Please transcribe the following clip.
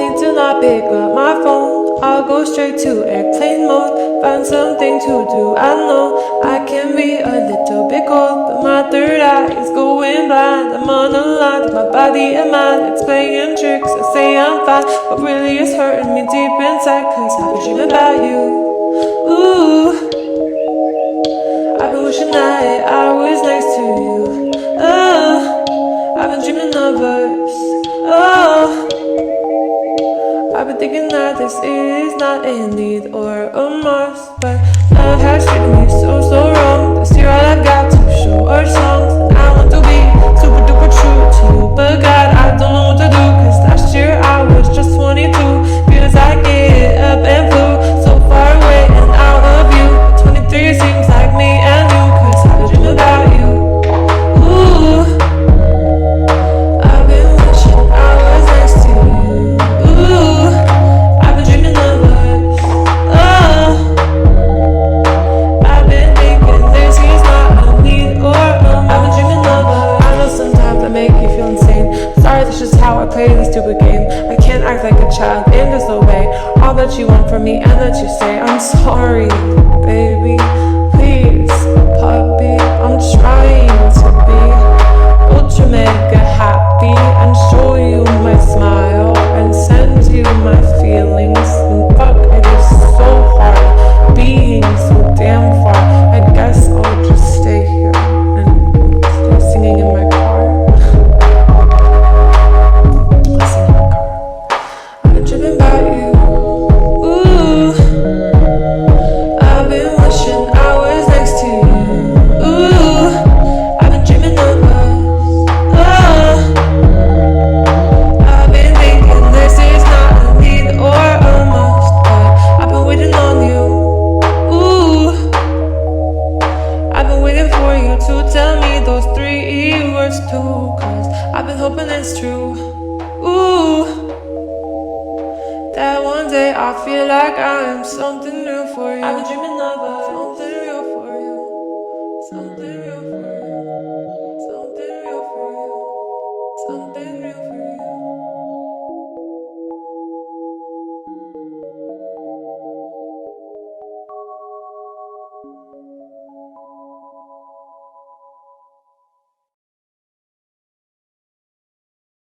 need to not pick up my phone. I'll go straight to airplane mode. Find something to do. I know I can be a little bit cold, but my third eye is going blind. I'm on a line with my body and mind. It's playing tricks. I say I'm fine, but really it's hurting me deep inside. Cause I've been dreaming about you. Ooh, I've been wishing that I was next to you. Oh, I've been dreaming of us. Oh, I've been thinking that this is not a need or a must, but love has treated me so wrong. This year all I've got to show are songs, and I want to be super duper true to you, but God, I don't know what to do. Cause last year I was just 22. Feels like it up and flew so far away and out of you. But 23 seems like me and you, cause I've been dreaming about you. Ooh, I've been wishing I was next to you. Ooh, I've been dreaming of us. Oh, I've been thinking this is not a need or a must. I've been dreaming of us. I know sometimes I make you feel insane. Sorry, that's just how I play this stupid game. I can't act like a child and disobey all that you want from me and that you say. I'm sorry, baby. Please, puppy. I'm trying to be ultra mega happy and show you my smile and send you my feelings. And fuck, it is so hard being so damn far. I guess I'll just stay here and start singing in my car. Listen in my car. I've been tripping about you. Ooh, I've been wishing I was next to you. Ooh, I've been dreaming of us. Oh, I've been thinking this is not a need or a must, but I've been waiting on you. Ooh, I've been waiting for you to tell me those 3 words too, cause I've been hoping it's true. Ooh, that one day I feel like I am something real for you. I've been dreaming of us, something real for you, something real for you, something real for you, something real for you.